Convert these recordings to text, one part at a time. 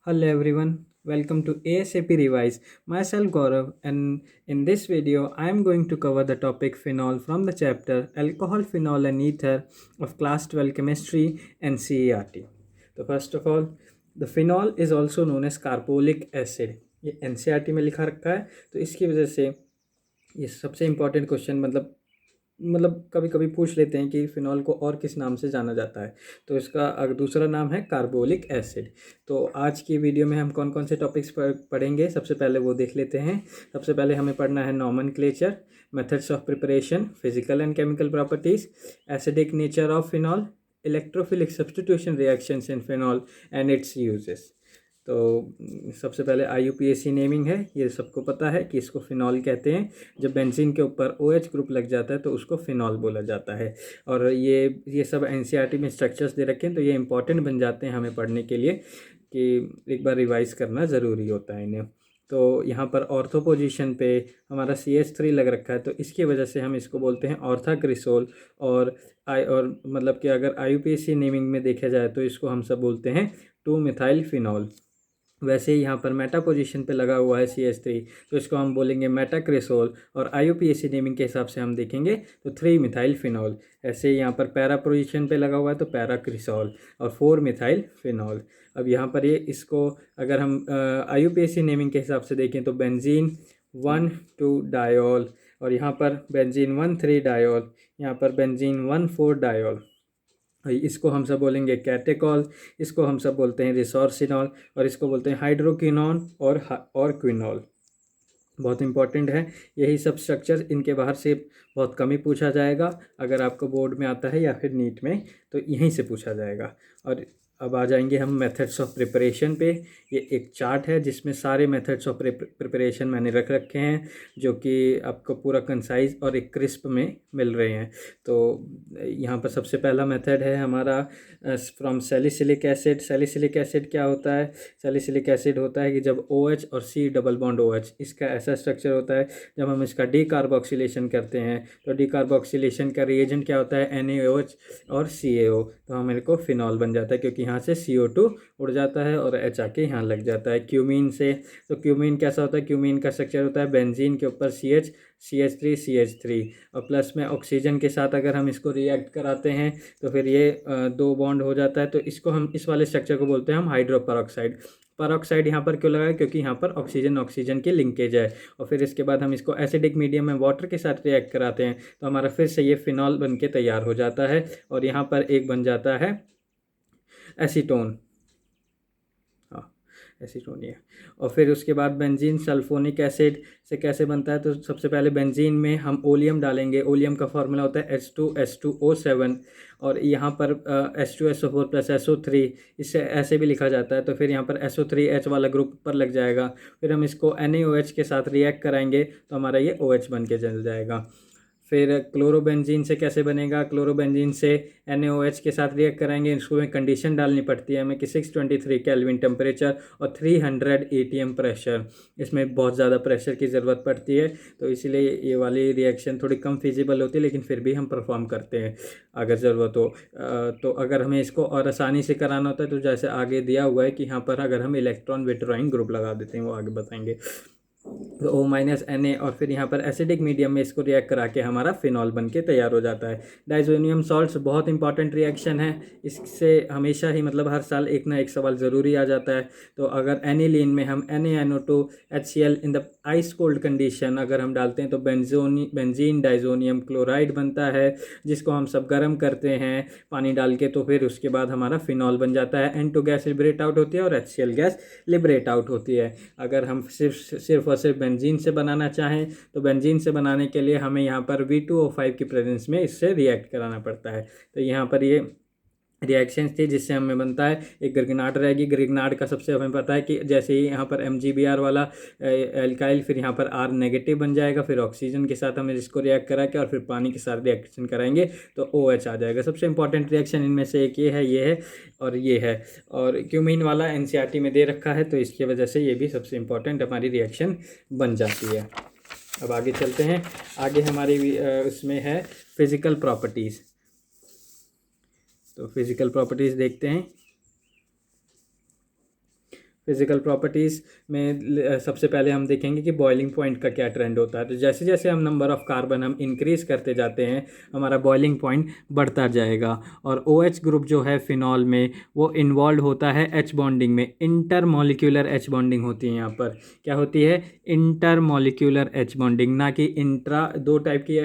Hello everyone, welcome to ASAP Revise. Myself Gaurav, and in this video I am going to cover the topic phenol from the chapter Alcohol, Phenol and Ether of Class 12 Chemistry and CERT. So first of all, the phenol is also known as carbolic acid. ये NCERT में लिखा रखा है, तो इसकी वजह से ये सबसे इम्पॉर्टेंट क्वेश्चन मतलब कभी कभी पूछ लेते हैं कि फिनॉल को और किस नाम से जाना जाता है। तो इसका दूसरा नाम है कार्बोलिक एसिड। तो आज की वीडियो में हम कौन कौन से टॉपिक्स पढ़ेंगे, सबसे पहले वो देख लेते हैं। सबसे पहले हमें पढ़ना है nomenclature, methods of preparation, physical and chemical properties, acidic nature of phenol, electrophilic substitution reactions in phenol and it's uses. तो सबसे पहले IUPAC नेमिंग है, ये सबको पता है कि इसको फिनॉल कहते हैं। जब बेंजीन के ऊपर OH ग्रुप लग जाता है तो उसको फिनॉल बोला जाता है। और ये सब NCERT में स्ट्रक्चर्स दे रखे हैं, तो ये इंपॉर्टेंट बन जाते हैं हमें पढ़ने के लिए कि एक बार रिवाइज करना ज़रूरी होता है इन्हें। तो यहाँ पर ऑर्थो पोजीशन पे हमारा CH3 लग रखा है, तो इसकी वजह से हम इसको बोलते हैं ऑर्थाक्रिसोल। और मतलब कि अगर IUPAC नेमिंग में देखा जाए तो इसको हम सब बोलते हैं 2-मिथाइल फिनॉल। वैसे ही यहाँ पर मेटा पोजीशन पे लगा हुआ है CH3, तो इसको हम बोलेंगे मेटाक्रेसोल। और IUPAC नेमिंग के हिसाब से हम देखेंगे तो 3-मिथाइल फिनॉल। ऐसे ही यहाँ पर पैरा पोजीशन पे लगा हुआ है तो पैराक्रिसोल और 4-मिथाइल फिनॉल। अब यहाँ पर ये इसको अगर हम IUPAC नेमिंग के हिसाब से देखें तो बेंजीन 1,2 डायोल, और यहाँ पर बेंजीन 1,3 डायोल, यहाँ पर बेंजीन 1,4 डायोल। इसको हम सब बोलेंगे कैटेकॉल, इसको हम सब बोलते हैं रिसोर्सिनॉल, और इसको बोलते हैं हाइड्रोक्विनॉन और क्विनॉल। बहुत इंपॉर्टेंट है यही सब स्ट्रक्चर, इनके बाहर से बहुत कम ही पूछा जाएगा। अगर आपको बोर्ड में आता है या फिर नीट में तो यहीं से पूछा जाएगा। और अब आ जाएंगे हम मेथड्स ऑफ प्रिपरेशन पे। ये एक चार्ट है जिसमें सारे मेथड्स ऑफ प्रिपरेशन मैंने रख रखे हैं, जो कि आपको पूरा कंसाइज और एक क्रिस्प में मिल रहे हैं। तो यहाँ पर सबसे पहला मेथड है हमारा from salicylic acid. Salicylic acid क्या होता है? सैलिसिलिक एसिड होता है कि जब OH और C डबल बॉन्ड OH, इसका ऐसा स्ट्रक्चर होता है जब हम इसका डीकार्बोक्सिलेशन करते हैं तो डीकार्बोक्सिलेशन का रिएजेंट क्या होता है? NaOH और CaO। तो हमारे को फिनॉल बन जाता है क्योंकि यहाँ से CO2 उड़ जाता है और H आके यहाँ लग जाता है क्यूमीन से। तो क्यूमीन कैसा होता है? क्यूमीन का स्ट्रक्चर होता है बेंजीन के ऊपर CH3 और प्लस में ऑक्सीजन के साथ अगर हम इसको रिएक्ट कराते हैं तो फिर ये दो बॉन्ड हो जाता है। तो इसको हम इस वाले स्ट्रक्चर को बोलते हैं हम हाइड्रोपरऑक्साइड। परऑक्साइड यहाँ पर क्यों लगा है? क्योंकि यहाँ पर ऑक्सीजन ऑक्सीजन की लिंकेज है। और फिर इसके बाद हम इसको एसिडिक मीडियम में वाटर के साथ रिएक्ट कराते हैं तो हमारा फिर से ये फिनॉल बन के तैयार हो जाता है। और यहाँ पर एक बन जाता है एसीटोन। हाँ, एसीटोन ये। और फिर उसके बाद बेंजीन सल्फोनिक एसिड से कैसे बनता है? तो सबसे पहले बेंजीन में हम ओलियम डालेंगे। ओलियम का फॉर्मूला होता है H2H2O7, और यहाँ पर H2SO4 प्लस SO3, इससे ऐसे भी लिखा जाता है। तो फिर यहाँ पर SO3H वाला ग्रुप पर लग जाएगा। फिर हम इसको NaOH के साथ रिएक्ट कराएंगे तो हमारा ये OH बन के चल जाएगा। फिर क्लोरोबेंजीन से कैसे बनेगा? क्लोरोबेंजीन से NaOH के साथ रिएक्ट कराएंगे। इसको में कंडीशन डालनी पड़ती है हमें कि 623 केल्विन टेम्परेचर और 300 ATM प्रेशर। इसमें बहुत ज़्यादा प्रेशर की ज़रूरत पड़ती है, तो इसीलिए ये वाली रिएक्शन थोड़ी कम फिजिबल होती है, लेकिन फिर भी हम परफॉर्म करते हैं अगर ज़रूरत हो। तो अगर हमें इसको और आसानी से कराना होता है तो जैसे आगे दिया हुआ है कि यहाँ पर अगर हम इलेक्ट्रॉन विथड्रॉइंग ग्रुप लगा देते हैं, वो आगे बताएंगे। तो O-Na, और फिर यहाँ पर एसिडिक मीडियम में इसको रिएक्ट करा के हमारा फिनॉल बन के तैयार हो जाता है। डाइजोनियम सॉल्ट्स बहुत इंपॉर्टेंट रिएक्शन है, इससे हमेशा ही मतलब हर साल एक ना एक सवाल ज़रूरी आ जाता है। तो अगर एनिलीन में हम NaNO2 HCl in the ice cold condition अगर हम डालते हैं तो बेंजीन डाइजोनियम क्लोराइड बनता है, जिसको हम सब गर्म करते हैं पानी डाल के। तो फिर उसके बाद हमारा फिनॉल बन जाता है। N2 गैस लिबरेट आउट होती है और HCl गैस लिबरेट आउट होती है। अगर हम सिर्फ और सिर्फ बेंजीन से बनाना चाहें तो बेंजीन से बनाने के लिए हमें यहाँ पर V2O5 की प्रेजेंस में इससे रिएक्ट कराना पड़ता है। तो यहाँ पर ये रिएक्शन थी जिससे हमें बनता है एक ग्रिग्नार्ड रहेगी। ग्रिग्नार्ड का सबसे हमें पता है कि जैसे ही यहाँ पर MgBr वाला एल्काइल, फिर यहाँ पर R नेगेटिव बन जाएगा, फिर ऑक्सीजन के साथ हमें इसको रिएक्ट करा के और फिर पानी के साथ रिएक्शन कराएंगे तो OH आ जाएगा। सबसे इंपॉर्टेंट रिएक्शन इनमें से एक ये है और ये है। और क्यूमीन वाला NCERT में दे रखा है, तो इसकी वजह से ये भी सबसे इंपॉर्टेंट हमारी रिएक्शन बन जाती है। अब आगे चलते हैं। आगे हमारी उसमें है फिजिकल प्रॉपर्टीज़। तो फिजिकल प्रॉपर्टीज़ देखते हैं। फिजिकल प्रॉपर्टीज़ में सबसे पहले हम देखेंगे कि बॉइलिंग पॉइंट का क्या ट्रेंड होता है। तो जैसे जैसे हम नंबर ऑफ़ कार्बन हम इंक्रीज़ करते जाते हैं, हमारा बॉइलिंग पॉइंट बढ़ता जाएगा। और OH ग्रुप जो है फिनॉल में, वो इन्वॉल्व होता है H बॉन्डिंग में। इंटरमॉलिक्यूलर H बॉन्डिंग होती है यहाँ पर। क्या होती है? इंटरमॉलिक्यूलर H बॉन्डिंग, ना कि इंट्रा। दो टाइप की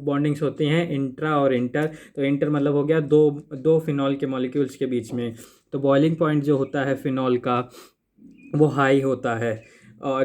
बॉन्डिंग्स होती हैं, इंट्रा और इंटर। तो इंटर मतलब हो गया दो दो फिनॉल के मॉलिक्यूल्स के बीच में। तो बॉइलिंग पॉइंट जो होता है फिनॉल का, वो हाई होता है। और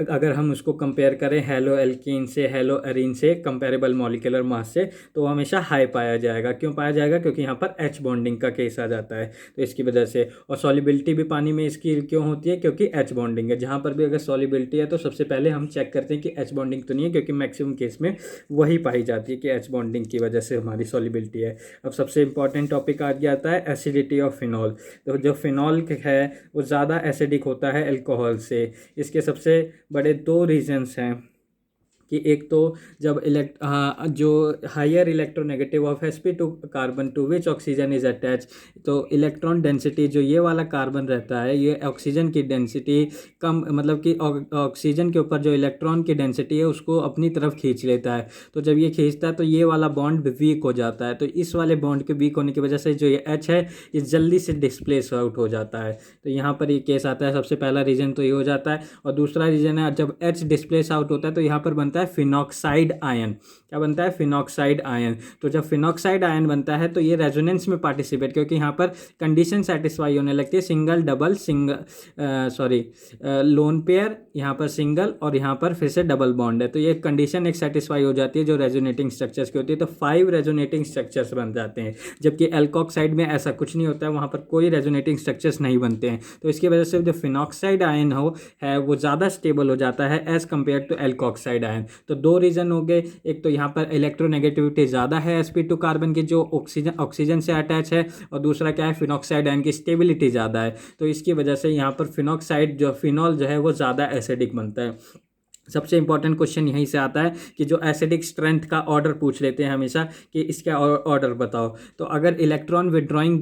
अगर हम उसको कंपेयर करें हेलो एल्कीन से, हेलो एरीन से, कंपेरेबल मॉलिक्यूलर मास से, तो वो हमेशा हाई पाया जाएगा। क्यों पाया जाएगा? क्योंकि यहाँ पर H बॉन्डिंग का केस आ जाता है, तो इसकी वजह से। और सॉलिबिलिटी भी पानी में इसकी क्यों होती है? क्योंकि H बॉन्डिंग है। जहाँ पर भी अगर सॉलिबिलिटी है तो सबसे पहले हम चेक करते हैं कि H बॉन्डिंग तो नहीं है, क्योंकि मैक्सिमम केस में वही पाई जाती है कि H बॉन्डिंग की वजह से हमारी सॉलिबिलिटी है। अब सबसे इंपॉर्टेंट टॉपिक आ आता है एसिडिटी ऑफ फिनॉल। तो जो फिनॉल है वो ज़्यादा एसिडिक होता है अल्कोहल से। इसके सबसे बड़े दो रीजंस हैं कि एक तो जब जो higher electronegative of sp2 carbon to which oxygen is attach, तो इलेक्ट्रॉन डेंसिटी जो ये वाला कार्बन रहता है, ये ऑक्सीजन की डेंसिटी कम, मतलब कि ऑक्सीजन के ऊपर जो इलेक्ट्रॉन की डेंसिटी है उसको अपनी तरफ खींच लेता है। तो जब ये खींचता है तो ये वाला बॉन्ड वीक हो जाता है। तो इस वाले बॉन्ड के वीक होने की वजह से जो ये H है ये जल्दी से डिस्प्लेस आउट हो जाता है। तो यहाँ पर ये केस आता है। सबसे पहला रीजन तो ये हो जाता है। और दूसरा रीजन है, जब H डिस्प्लेस आउट होता है तो यहाँ पर बनता है फिनॉक्साइड आयन। क्या बनता है? Phenoxide ion. तो जब फिनॉक्साइड आयन बनता है तो ये रेजोनेंस में पार्टिसिपेट, क्योंकि यहाँ पर कंडीशन सेटिस्फाई होने लगती है। सिंगल डबल लोन पेयर, यहाँ पर सिंगल, और यहाँ पर फिर से डबल बॉन्ड है। तो ये कंडीशन एक सेटिस्फाई हो जाती है जो रेजोनेटिंग स्ट्रक्चर्स की होती है। तो 5 रेजोनेटिंग स्ट्रक्चर्स बन जाते हैं, जबकि एल्कोक्साइड में ऐसा कुछ नहीं होता है, वहाँ पर कोई रेजोनेटिंग स्ट्रक्चर्स नहीं बनते हैं। तो इसकी वजह से जो फिनॉक्साइड आयन है वो ज़्यादा स्टेबल हो जाता है as compare to alkoxide ion. तो दो रीज़न हो गए। एक तो यहाँ पर इलेक्ट्रोनेगेटिविटी ज़्यादा है sp2 कार्बन की जो ऑक्सीजन से अटैच है, और दूसरा क्या है? फिनॉक्साइड आयन की स्टेबिलिटी ज़्यादा है। तो इसकी वजह से यहाँ पर फिनॉक्साइड जो फिनॉल जो है वो ज़्यादा एसिडिक बनता है। सबसे इंपॉर्टेंट क्वेश्चन यहीं से आता है कि जो एसिडिक स्ट्रेंथ का ऑर्डर पूछ लेते हैं हमेशा कि इसका ऑर्डर बताओ। तो अगर इलेक्ट्रॉन विड्रॉइंग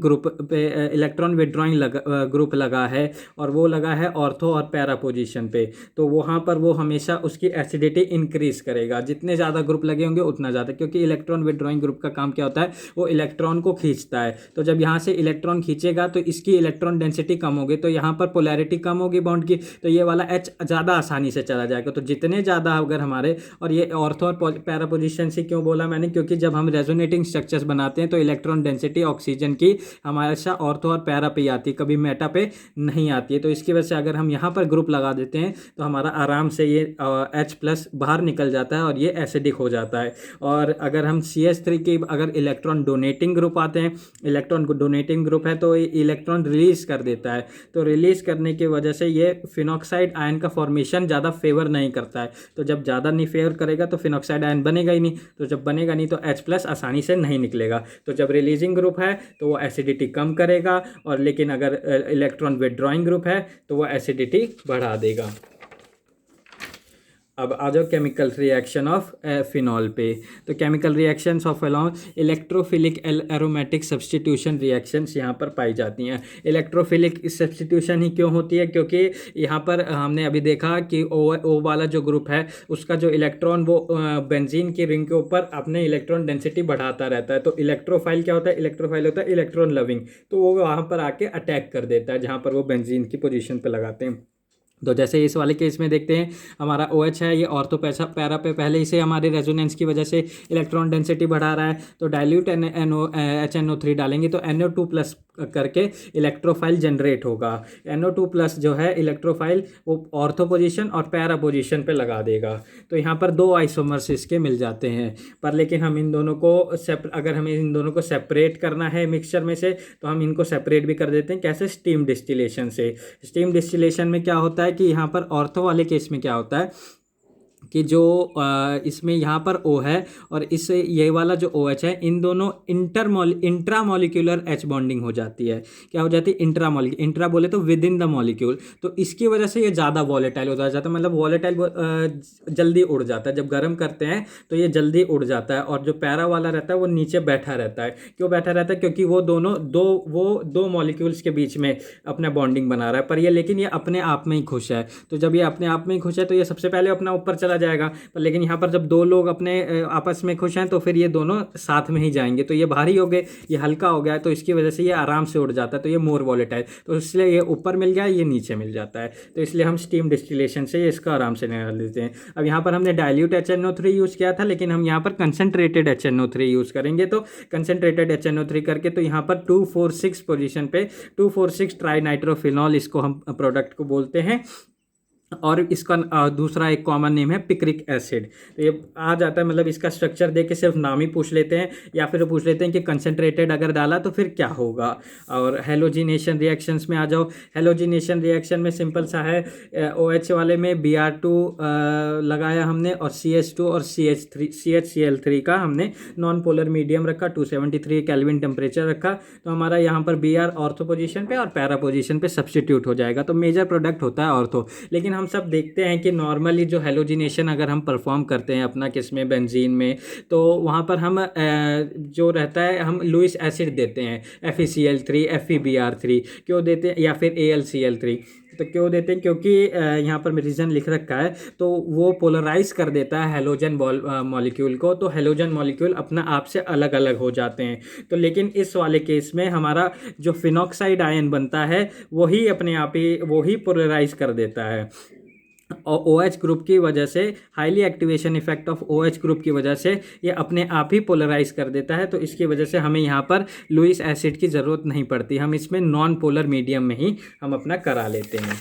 ग्रुप लगा है और वो लगा है ऑर्थो और पैरा पोजीशन पे, तो वहाँ पर वो हमेशा उसकी एसिडिटी इंक्रीज करेगा। जितने ज़्यादा ग्रुप लगे होंगे उतना ज़्यादा, क्योंकि इलेक्ट्रॉन विड्रॉइंग ग्रुप का काम क्या होता है? वो इलेक्ट्रॉन को खींचता है। तो जब यहाँ से इलेक्ट्रॉन खींचेगा तो इसकी इलेक्ट्रॉन डेंसिटी कम होगी, तो यहाँ पर पोलैरिटी कम होगी बॉन्ड की, तो ये वाला H ज़्यादा आसानी से चला जाएगा। तो जितने ज़्यादा अगर हमारे, और ये ऑर्थो और पैरा पोजीशन से क्यों बोला मैंने? क्योंकि जब हम रेजोनेटिंग स्ट्रक्चर्स बनाते हैं तो इलेक्ट्रॉन डेंसिटी ऑक्सीजन की हमेशा ऑर्थो और पैरा पे आती है, कभी मेटा पे नहीं आती है। तो इसकी वजह से अगर हम यहाँ पर ग्रुप लगा देते हैं तो हमारा आराम से ये H+ बाहर निकल जाता है और ये एसिडिक हो जाता है। और अगर हम CH3 की अगर इलेक्ट्रॉन डोनेटिंग ग्रुप आते हैं, इलेक्ट्रॉन डोनेटिंग ग्रुप है, तो ये इलेक्ट्रॉन रिलीज कर देता है। तो रिलीज करने की वजह से ये फिनॉक्साइड आयन का फॉर्मेशन ज़्यादा फेवर नहीं करता है। तो जब ज़्यादा नहीं फेवर करेगा तो फिनॉक्साइड आयन बनेगा ही नहीं। तो जब बनेगा नहीं तो H+ आसानी से नहीं निकलेगा। तो जब रिलीजिंग ग्रुप है तो वो एसिडिटी कम करेगा, और लेकिन अगर इलेक्ट्रॉन विड्रॉइंग ग्रुप है तो वो एसिडिटी बढ़ा देगा। अब आ जाओ केमिकल रिएक्शन ऑफ फिनॉल पे। तो chemical reactions of phenol electrophilic aromatic substitution reactions यहाँ पर पाई जाती हैं। इलेक्ट्रोफिलिक सब्सटीट्यूशन ही क्यों होती है? क्योंकि यहाँ पर हमने अभी देखा कि O वाला जो ग्रुप है उसका जो इलेक्ट्रॉन वो बेंजीन की रिंग के ऊपर अपने इलेक्ट्रॉन डेंसिटी बढ़ाता रहता है। तो इलेक्ट्रोफाइल क्या होता है? इलेक्ट्रोफाइल होता है इलेक्ट्रॉन लविंग। तो वो वहाँ पर आके अटैक कर देता है जहाँ पर वो बेंजीन की पोजीशन पर लगाते हैं। तो जैसे इस वाले केस में देखते हैं, हमारा OH है, ये ऑर्थो पैरा पे पहले ही से हमारे रेजोनेंस की वजह से इलेक्ट्रॉन डेंसिटी बढ़ा रहा है। तो डाइल्यूट HNO3 डालेंगे तो NO2+ करके इलेक्ट्रोफाइल जनरेट होगा। NO2+ जो है इलेक्ट्रोफाइल वो ऑर्थो पोजीशन और पैरा पोजीशन पे लगा देगा। तो यहाँ पर 2 आइसोमर्स इसके मिल जाते हैं। पर लेकिन हम इन दोनों को अगर हमें इन दोनों को सेपरेट करना है मिक्सचर में से, तो हम इनको सेपरेट भी कर देते हैं। कैसे? स्टीम डिस्टिलेशन से। स्टीम डिस्टिलेशन में क्या होता है कि यहाँ पर ऑर्थो वाले केस में क्या होता है कि जो इसमें यहाँ पर O है और इस ये वाला जो OH है, इन दोनों इंट्रामोलिक्यूलर H बॉन्डिंग हो जाती है। क्या हो जाती है? इंट्रा बोले तो विद इन द मॉलिक्यूल। तो इसकी वजह से ये ज़्यादा वॉलेटाइल हो जाता है, मतलब वॉलेटाइल जल्दी उड़ जाता है। जब गर्म करते हैं तो ये जल्दी उड़ जाता है, और जो पैरा वाला रहता है वो नीचे बैठा रहता है। क्यों बैठा रहता है? क्योंकि वो दोनों दो मॉलिक्यूल्स के बीच में अपना बॉन्डिंग बना रहा है। पर ये लेकिन ये अपने आप में ही खुश है। तो जब ये अपने आप में ही खुश है तो ये सबसे पहले अपना ऊपर चला जाएगा। पर लेकिन यहाँ पर जब दो लोग अपने आपस में खुश हैं तो फिर ये दोनों साथ में ही जाएंगे। तो ये भारी हो गए, ये हल्का हो गया, तो इसकी वजह से ये आराम से उड़ जाता है। तो ये मोर वॉलेटाइल, तो इसलिए ये ऊपर मिल गया, ये नीचे मिल जाता है। तो इसलिए हम स्टीम डिस्टिलेशन से ये इसका आराम से निकाल देते हैं। अब यहाँ पर हमने डाइल्यूट HNO3 यूज़ किया था, लेकिन हम यहाँ पर कंसनट्रेटेड HNO3 यूज़ करेंगे। तो कंसनट्रेटेड HNO3 करके तो यहाँ पर 246 पोजीशन पे 246 ट्राई नाइट्रोफिनॉल इसको हम प्रोडक्ट को बोलते हैं। और इसका दूसरा एक कॉमन नेम है पिक्रिक एसिड। तो ये आ जाता है, मतलब इसका स्ट्रक्चर देख के सिर्फ नाम ही पूछ लेते हैं, या फिर पूछ लेते हैं कि कंसनट्रेटेड अगर डाला तो फिर क्या होगा। और हेलोजिनेशन रिएक्शंस में आ जाओ। हेलोजिनेशन रिएक्शन में सिंपल सा है, OH वाले में Br2 लगाया हमने, और CH2 और CHCl3 का हमने नॉन पोलर मीडियम रखा, 273 केल्विन टेम्परेचर रखा। तो हमारा यहाँ पर Br ऑर्थो पोजीशन पे और पैरा पोजीशन पे सब्सटीट्यूट हो जाएगा। तो मेजर प्रोडक्ट होता है ऑर्थो। लेकिन हम सब देखते हैं कि नॉर्मली जो हेलोजिनेशन अगर हम परफॉर्म करते हैं अपना किसमें, बेंजीन में, तो वहाँ पर हम जो रहता है हम लुइस एसिड देते हैं, FeCl3 FeBr3 क्यों देते हैं, या फिर AlCl3। तो क्यों देते हैं? क्योंकि यहाँ पर रीज़न लिख रखा है, तो वो पोलराइज कर देता है हेलोजन मॉलिक्यूल को। तो हेलोजन मॉलिक्यूल अपना आप से अलग अलग हो जाते हैं। तो लेकिन इस वाले केस में हमारा जो फिनॉक्साइड आयन बनता है वही अपने आप ही वही पोलराइज कर देता है। और OH ग्रुप की वजह से, highly activation effect of OH group की वजह से ये अपने आप ही पोलराइज कर देता है। तो इसकी वजह से हमें यहाँ पर लुइस एसिड की ज़रूरत नहीं पड़ती, हम इसमें नॉन पोलर मीडियम में ही हम अपना करा लेते हैं।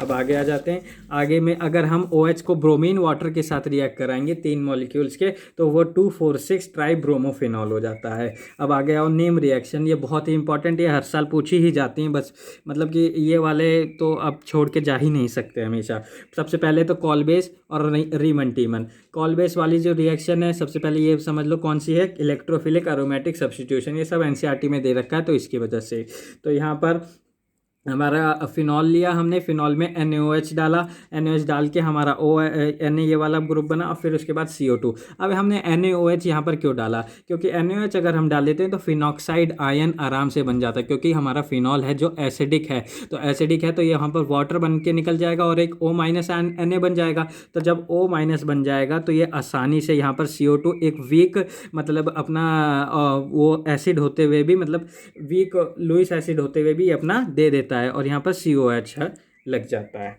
अब आगे आ जाते हैं। आगे में अगर हम OH को ब्रोमीन वाटर के साथ रिएक्ट कराएंगे 3 मॉलिक्यूल्स के, तो वो 246 ट्राई ब्रोमोफिनॉल हो जाता है। अब आगे आओ नेम रिएक्शन, ये बहुत ही इंपॉर्टेंट, ये हर साल पूछी ही जाती हैं बस, मतलब कि ये वाले तो अब छोड़ के जा ही नहीं सकते हमेशा। सबसे पहले तो कॉलबेस और रीमन टीमन। कॉलबेस वाली जो रिएक्शन है, सबसे पहले ये समझ लो कौन सी है, इलेक्ट्रोफिलिक एरोमेटिक सब्स्टिट्यूशन। ये सब NCERT में दे रखा है, तो इसकी वजह से। तो यहाँ पर हमारा फिनॉल लिया हमने, फिनॉल में NaOH डाला, NaOH डाल के हमारा Na ये वाला ग्रुप बना, और फिर उसके बाद CO2। अब हमने NaOH यहाँ पर क्यों डाला? क्योंकि NaOH अगर हम डाल देते हैं तो फिनॉक्साइड आयन आराम से बन जाता है, क्योंकि हमारा फिनॉल है जो एसिडिक है। तो एसिडिक है तो यहाँ पर वाटर बन के निकल जाएगा और एक O- Na बन जाएगा। तो जब O- बन जाएगा तो ये आसानी से यहाँ पर CO2 एक वीक, मतलब अपना वो एसिड होते हुए भी, मतलब वीक लुइस एसिड होते हुए भी अपना दे देता है, और यहाँ पर COH लग जाता है।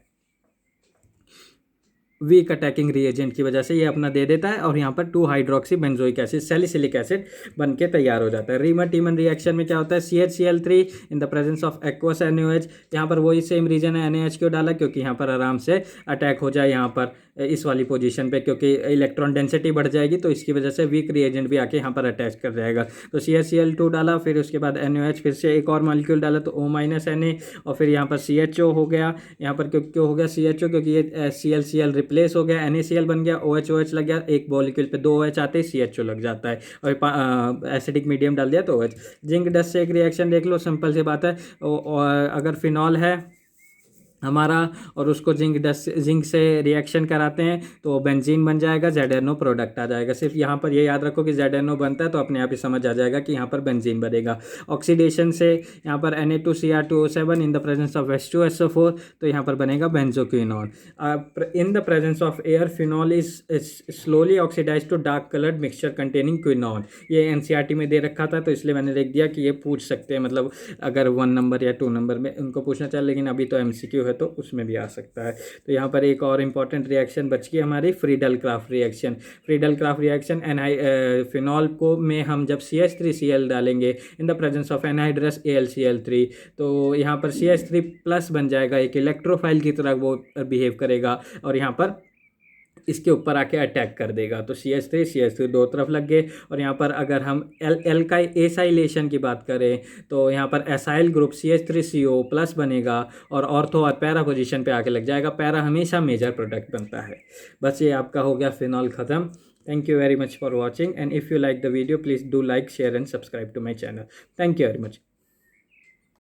वीक अटैकिंग रिएजेंट की वजह से ये अपना दे देता है, और यहाँ पर 2 hydroxy benzoic acid, salicylic acid बन के तैयार हो जाता है। रीमन टीमन रिएक्शन में क्या होता है? CHCl3 in the presence of aqueous NaOH। यहाँ पर वही सेम रीजन है, NaOH क्यों डाला? क्योंकि यहाँ पर आराम से अटैक हो जाए यहाँ पर इस वाली पोजीशन पे, क्योंकि इलेक्ट्रॉन डेंसिटी बढ़ जाएगी, तो इसकी वजह से वीक रिएजेंट भी आके यहाँ पर अटैच कर जाएगा। तो CHCl2 डाला, फिर उसके बाद NaOH, फिर से एक और मॉलिक्यूल डाला तो O- Na, और फिर यहाँ पर CHO हो गया। यहाँ पर क्यों हो गया CHO? क्योंकि ये ClCl रिप्लेस हो गया, NaCl बन गया, OH लग गया, एक मॉलिक्यूल पे 2 OH आते ही CHO लग जाता है, और एसिडिक मीडियम डाल दिया तो OH। जिंक डस्ट से एक रिएक्शन देख लो, सिंपल सी बात है। और अगर फिनॉल है हमारा और उसको जिंक से रिएक्शन कराते हैं तो बेंजीन बन जाएगा, ZNO प्रोडक्ट आ जाएगा। सिर्फ यहाँ पर ये याद रखो कि ZNO बनता है तो अपने आप ही समझ आ जाएगा कि यहाँ पर बेंजीन बनेगा। ऑक्सीडेशन से यहाँ पर Na2Cr2O7 in the presence of H2SO4, तो यहाँ पर बनेगा benzoquinone. In the presence of air phenol is slowly oxidise to dark coloured mixture containing quinone. ये NCERT में दे रखा था, तो इसलिए मैंने लिख दिया कि ये पूछ सकते हैं, मतलब अगर 1 नंबर या 2 नंबर में उनको पूछना चाहिए, लेकिन अभी तो MCQ है तो उसमें भी आ सकता है। तो यहाँ पर एक और इम्पॉर्टेंट रिएक्शन बच गई हमारी, Friedel craft reaction. Friedel craft reaction phenol को में हम जब CH3Cl डालेंगे इन the presence of anhydrous AlCl3, तो यहाँ पर CH3+ बन जाएगा, एक इलेक्ट्रोफाइल की तरह वो बिहेव करेगा, और यहाँ पर इसके ऊपर आके अटैक कर देगा। तो CH3 दो तरफ लग गए। और यहाँ पर अगर हम एल्काइल एसाइलेशन की बात करें तो यहाँ पर एसाइल ग्रुप CH3CO प्लस बनेगा और ऑर्थो और पैरा पोजीशन पे आके लग जाएगा। पैरा हमेशा मेजर प्रोडक्ट बनता है। बस ये आपका हो गया फिनॉल ख़त्म। Thank you very much for watching, and if you like the video please do like, share and subscribe to my channel. Thank you very much.